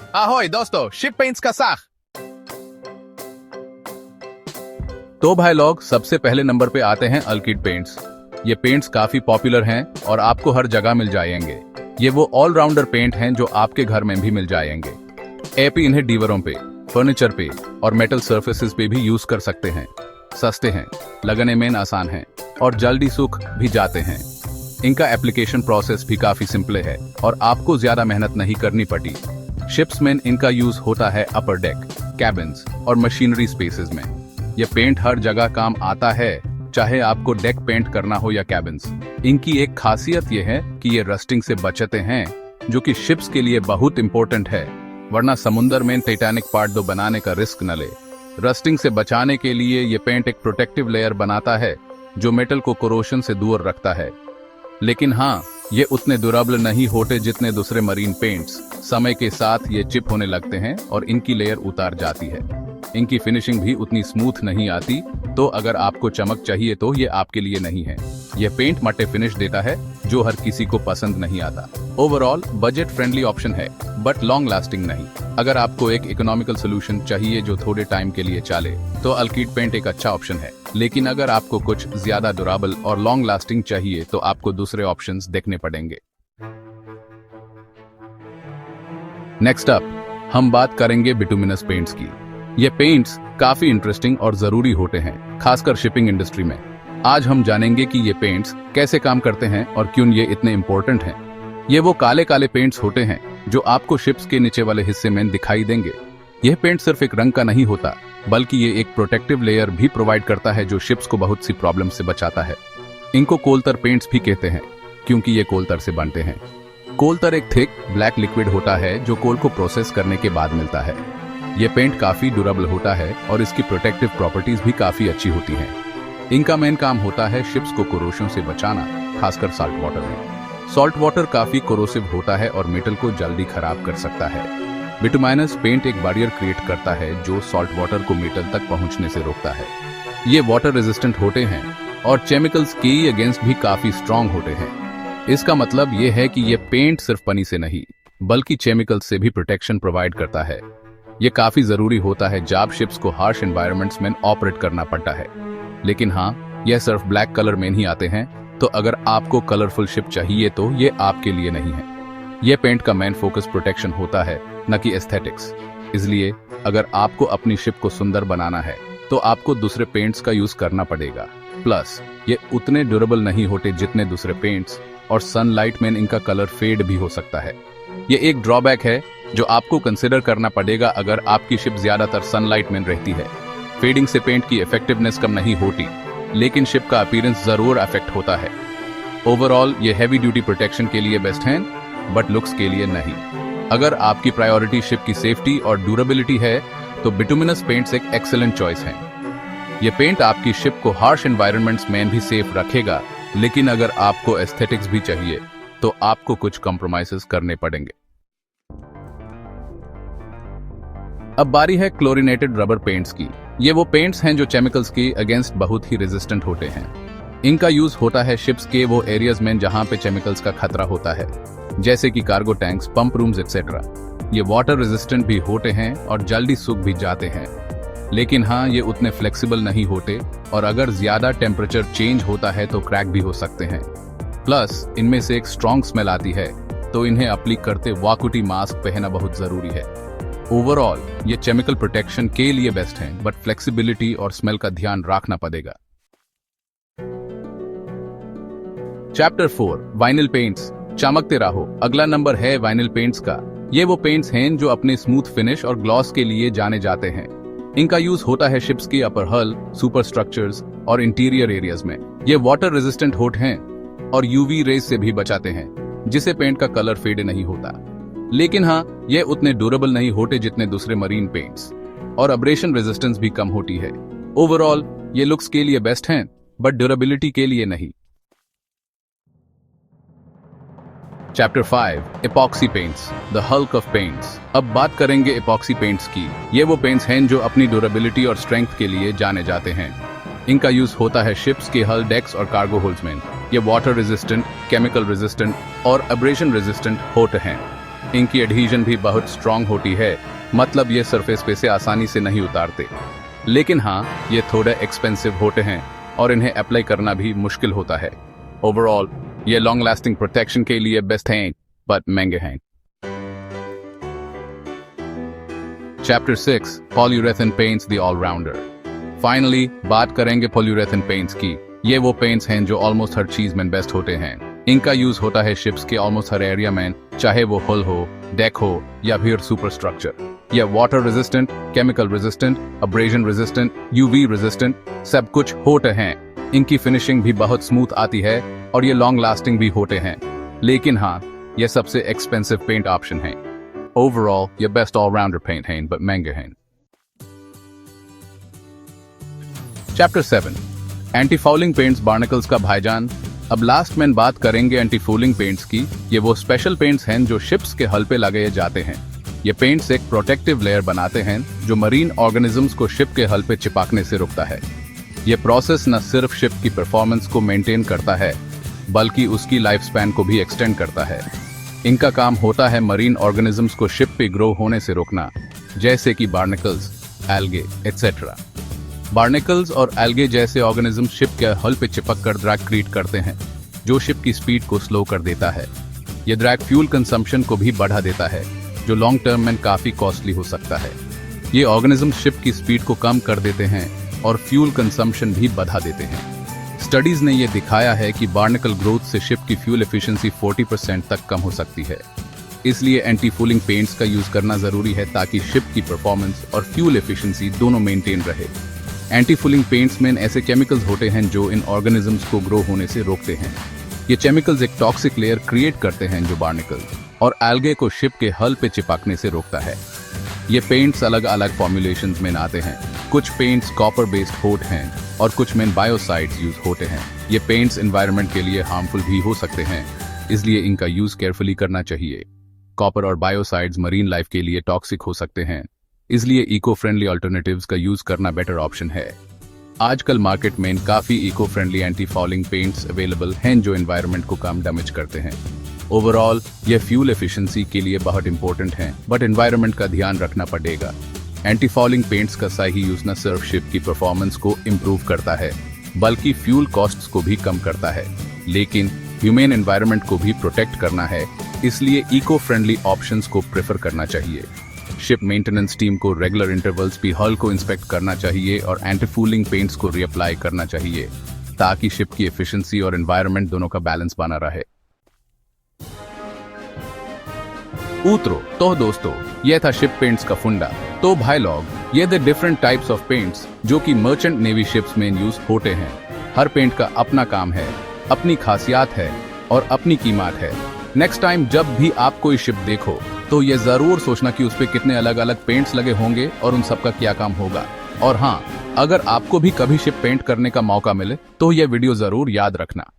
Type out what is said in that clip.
Ahoy दोस्तों, ship paints का साथ। तो भाई लोग, सबसे पहले नंबर पे आते हैं अल्किड पेंट्स। ये पेंट्स काफी पॉपुलर हैं और आपको हर जगह मिल जाएंगे। ये वो ऑलराउंडर पेंट हैं जो आपके घर में भी मिल जाएंगे। आप इन्हें दीवारों पे, फर्नीचर पे और मेटल सर्फेसेस पे भी यूज कर सकते हैं। सस्ते हैं, लगाने में आसान हैं और जल्दी सूख भी जाते हैं। इनका एप्लीकेशन प्रोसेस भी काफी सिंपल है और आपको ज्यादा मेहनत नहीं करनी पड़ती। शिप्स में इनका यूज होता है अपर डेक, कैबिन्स और मशीनरी स्पेसेस में। ये पेंट हर जगह काम आता है, चाहे आपको डेक पेंट करना हो या कैबिन्स। इनकी एक खासियत ये है कि ये रस्टिंग से बचते हैं, जो कि शिप्स के लिए बहुत इंपॉर्टेंट है, वरना समुद्र में टाइटैनिक पार्ट 2 बनाने का रिस्क न ले। रस्टिंग से बचाने के लिए ये पेंट एक प्रोटेक्टिव लेयर बनाता है जो मेटल को कोरोशन से दूर रखता है। लेकिन हाँ, ये उतने ड्यूरेबल नहीं होते जितने दूसरे मरीन पेंट्स। समय के साथ ये चिप होने लगते हैं और इनकी लेयर उतार जाती है। इनकी फिनिशिंग भी उतनी स्मूथ नहीं आती, तो अगर आपको चमक चाहिए तो ये आपके लिए नहीं है। ये पेंट मटे फिनिश देता है जो हर किसी को पसंद नहीं आता। ओवरऑल बजट फ्रेंडली ऑप्शन है, बट लॉन्ग लास्टिंग नहीं। अगर आपको एक इकोनॉमिकल सोल्यूशन चाहिए जो थोड़े टाइम के लिए चले, तो अल्किड पेंट एक अच्छा ऑप्शन है। लेकिन अगर आपको कुछ ज्यादा ड्यूरेबल और लॉन्ग लास्टिंग चाहिए तो आपको दूसरे ऑप्शंस देखने पड़ेंगे। नेक्स्ट अप हम बात करेंगे बिटुमिनस पेंट्स की। ये पेंट्स काफी इंटरेस्टिंग और जरूरी होते हैं, खासकर शिपिंग इंडस्ट्री में। आज हम जानेंगे कि ये पेंट्स कैसे काम करते हैं और क्यों ये इतने इम्पोर्टेंट हैं। ये वो काले काले पेंट्स होते हैं जो आपको शिप्स के नीचे वाले हिस्से में दिखाई देंगे। यह पेंट सिर्फ एक रंग का नहीं होता, बल्कि ये एक प्रोटेक्टिव लेयर भी प्रोवाइड करता है जो शिप्स को बहुत सी प्रॉब्लम से बचाता है। इनको कोलतर पेंट्स भी कहते हैं, क्योंकि ये कोलतर से बनते हैं। कोलतर एक थिक ब्लैक लिक्विड होता है जो कोल को प्रोसेस करने के बाद मिलता है। ये पेंट काफी ड्यूरेबल होता है और इसकी प्रोटेक्टिव प्रॉपर्टीज भी काफी अच्छी होती हैं। इनका मेन काम होता है शिप्स को कोरोशन से बचाना, खासकर साल्ट वाटर में। सॉल्ट वाटर काफी कोरोसिव होता है और मेटल को जल्दी खराब कर सकता है। बिटुमिनस पेंट एक बैरियर क्रिएट करता है जो सॉल्ट वाटर को मेटल तक पहुंचने से रोकता है। ये वाटर रेजिस्टेंट होते हैं और केमिकल्स के अगेंस्ट भी काफी स्ट्रांग होते हैं। इसका मतलब ये है कि ये पेंट सिर्फ पानी से नहीं, बल्कि केमिकल्स से भी प्रोटेक्शन प्रोवाइड करता है। ये काफी जरूरी होता है जब शिप्स को हार्श एनवायरनमेंट्स में ऑपरेट करना पड़ता है। लेकिन हाँ, यह सिर्फ ब्लैक कलर में ही आते हैं, तो अगर आपको कलरफुल शिप चाहिए तो ये आपके लिए नहीं है। यह पेंट का मेन फोकस प्रोटेक्शन होता है, न कि एस्थेटिक्स। इसलिए अगर आपको अपनी शिप को सुंदर बनाना है तो आपको दूसरे पेंट्स का यूज करना पड़ेगा। प्लस ये उतने ड्यूरेबल नहीं होते जितने दूसरे पेंट्स, और सनलाइट में इनका कलर फेड भी हो सकता है। ये एक ड्रॉबैक है जो आपको कंसिडर करना पड़ेगा अगर आपकी शिप ज्यादातर सनलाइट में रहती है। फेडिंग से पेंट की इफेक्टिवनेस कम नहीं होती, लेकिन शिप का अपीयरेंस जरूर अफेक्ट होता है। ओवरऑल ये हैवी ड्यूटी प्रोटेक्शन के लिए बेस्ट है, बट लुक्स के लिए नहीं। अगर आपकी प्रायोरिटी शिप की सेफ्टी और ड्यूरेबिलिटी है तो बिटुमिनस पेंट्स एक एक्सीलेंट चॉइस है। ये पेंट आपकी शिप को हार्श एनवायरनमेंट्स में भी सेफ रखेगा, लेकिन अगर आपको एस्थेटिक्स भी चाहिए तो आपको कुछ कॉम्प्रोमाइजेस करने पड़ेंगे। अब बारी है क्लोरीनेटेड रबर पेंट्स की। ये वो पेंट्स हैं जो केमिकल्स के अगेंस्ट बहुत ही रेजिस्टेंट होते हैं। इनका यूज होता है शिप्स के वो एरियाज में जहां पे केमिकल्स का खतरा होता है, जैसे कि cargo tanks, pump rooms etcetera. ये वाटर रेजिस्टेंट भी होते हैं और जल्दी सूख भी जाते हैं। लेकिन हाँ, ये उतने फ्लेक्सिबल नहीं होते और अगर ज्यादा टेम्परेचर चेंज होता है तो क्रैक भी हो सकते हैं। प्लस इनमें से एक स्ट्रॉन्ग स्मेल आती है, तो इन्हें अप्लाई करते वाकुटी मास्क पहनना बहुत जरूरी है। ओवरऑल ये केमिकल प्रोटेक्शन के लिए बेस्ट है, बट फ्लेक्सिबिलिटी और स्मेल का ध्यान रखना पड़ेगा। चैप्टर 4 वाइनिल पेंट्स, चमकते रहो। अगला नंबर है वाइनिल पेंट्स का। ये वो पेंट्स हैं जो अपने स्मूथ फिनिश और ग्लॉस के लिए जाने जाते हैं। इनका यूज होता है शिप्स की अपर हल, सुपर स्ट्रक्चर्स और इंटीरियर एरियाज में। ये वाटर रेजिस्टेंट होते हैं और यूवी रेज से भी बचाते हैं, जिससे पेंट का कलर फेड नहीं होता। लेकिन हाँ, ये उतने ड्यूरेबल नहीं होते जितने दूसरे मरीन पेंट्स, और अब्रेशन रेजिस्टेंस भी कम होती है। ओवरऑल ये लुक्स के लिए बेस्ट हैं, बट ड्यूरेबिलिटी के लिए नहीं। Chapter 5 epoxy paints, the Hulk of paints. अब बात करेंगे एपॉक्सी पेंट्स की। ये वो पेंट्स हैं जो अपनी ड्यूरेबिलिटी और स्ट्रेंथ के लिए जाने जाते हैं। इनका यूज होता है शिप्स के हल, डेक्स और कार्गो होल्ड्स में। ये वाटर रेजिस्टेंट, केमिकल रेजिस्टेंट और अब्रेशन रेजिस्टेंट होते हैं। इनकी एडहीजन भी बहुत स्ट्रांग होती है, मतलब ये सरफेस पे से आसानी से नहीं उतारते। लेकिन हाँ, ये थोड़े एक्सपेंसिव होते हैं और इन्हें अप्लाई करना भी मुश्किल होता है। ओवरऑल ये लॉन्ग लास्टिंग प्रोटेक्शन के लिए बेस्ट हैं, बट महंगे हैं। Chapter 6 polyurethane paints the allrounder. Finally बात करेंगे पॉलीयूरेथेन पेंट्स की। ये वो पेंट्स हैं जो ऑलमोस्ट हर चीज में बेस्ट होते हैं। इनका यूज होता है शिप्स के ऑलमोस्ट हर एरिया में, चाहे वो हुल हो, डेक हो या फिर सुपर स्ट्रक्चर। यह water resistant, chemical resistant, abrasion resistant, UV resistant सब कुछ होते हैं। इनकी फिनिशिंग भी बहुत स्मूथ आती है और ये लॉन्ग लास्टिंग भी होते हैं। लेकिन हाँ, ये सबसे एक्सपेंसिव पेंट ऑप्शन है। ओवरऑल ये बेस्ट ऑलराउंडर पेंट हैं, बट महंगे हैं। Chapter 7 anti fouling paints barnacles का भाईजान। अब लास्ट में बात करेंगे एंटी फूलिंग पेंट्स की। ये वो स्पेशल पेंट्स हैं जो शिप्स के हल पे लगाए जाते हैं। ये पेंट्स एक प्रोटेक्टिव लेयर बनाते हैं जो मरीन ऑर्गेनिजम्स को शिप के हल पे चिपकने से रोकता है। ये प्रोसेस न सिर्फ शिप की परफॉर्मेंस को मेंटेन करता है, बल्कि उसकी लाइफ स्पैन को भी एक्सटेंड करता है। इनका काम होता है मरीन ऑर्गेनिजम्स को शिप पे ग्रो होने से रोकना, जैसे कि बार्निकल्स, एल्गे एटसेट्रा। बार्निकल्स और एल्गे जैसे ऑर्गेनिज्म शिप के हल पे चिपक कर ड्रैग क्रिएट करते हैं, जो शिप की स्पीड को स्लो कर देता है। ये ड्रैग फ्यूल कंजम्पशन को भी बढ़ा देता है, जो लॉन्ग टर्म में काफी कॉस्टली हो सकता है। ये ऑर्गेनिज्म शिप की स्पीड को कम कर देते हैं और फ्यूल कंजम्पशन भी बढ़ा देते हैं। स्टडीज ने यह दिखाया है कि बार्निकल ग्रोथ से शिप की फ्यूल एफिशिएंसी 40% तक कम हो सकती है। इसलिए एंटी फूलिंग पेंट्स का यूज करना जरूरी है ताकि शिप की परफॉर्मेंस और फ्यूल एफिशिएंसी दोनों मेंटेन रहे। एंटी फूलिंग पेंट्स में ऐसे केमिकल्स होते हैं जो इन ऑर्गेनिजम्स को ग्रो होने से रोकते हैं। ये केमिकल्स एक टॉक्सिक लेयर क्रिएट करते हैं जो बार्निकल और एल्गे को शिप के हल पे चिपकने से रोकता है। ये पेंट्स अलग अलग फॉर्मुलेशंस में आते हैं। कुछ पेंट्स कॉपर बेस्ड होते हैं और कुछ में बायोसाइड्स यूज होते हैं। ये पेंट्स एनवायरनमेंट के लिए हार्मफुल भी हो सकते हैं, इसलिए इनका यूज केयरफुली करना चाहिए। कॉपर और बायोसाइड्स मरीन लाइफ के लिए टॉक्सिक हो सकते हैं, इसलिए इको फ्रेंडली अल्टरनेटिव्स का यूज करना बेटर ऑप्शन है। आजकल मार्केट में काफी eco friendly anti fouling paints available हैं जो एनवायरनमेंट को कम डैमेज करते हैं। ओवरऑल ये फ्यूल एफिशिएंसी के लिए बहुत इंपॉर्टेंट है, बट एनवायरनमेंट का ध्यान रखना पड़ेगा। एंटी फाउलिंग पेंट्स का सही यूज न सिर्फ शिप की परफॉर्मेंस को इम्प्रूव करता है, बल्कि फ्यूल कॉस्ट्स को भी कम करता है। लेकिन ह्यूमन एनवायरनमेंट को भी प्रोटेक्ट करना है, इसलिए इको फ्रेंडली ऑप्शंस को प्रेफर करना चाहिए। शिप मेंटेनेंस टीम को रेगुलर इंटरवल्स पे हल को इंस्पेक्ट करना चाहिए और एंटी फूलिंग पेंट्स को रीअप्लाई करना चाहिए, ताकि शिप की एफिशिएंसी और एनवायरनमेंट दोनों का बैलेंस बना रहे। उतरो तो दोस्तों, यह था शिप पेंट्स का फुंडा। तो भाई लोग, ये the different types of paints जो कि मर्चेंट नेवी शिप्स में यूज होते हैं। हर पेंट का अपना काम है, अपनी खासियत है और अपनी कीमत है। नेक्स्ट टाइम जब भी आप कोई शिप देखो तो ये जरूर सोचना कि उस पे कितने अलग अलग पेंट्स लगे होंगे और उन सब का क्या काम होगा। और हाँ, अगर आपको भी कभी शिप पेंट करने का मौका मिले तो ये वीडियो जरूर याद रखना।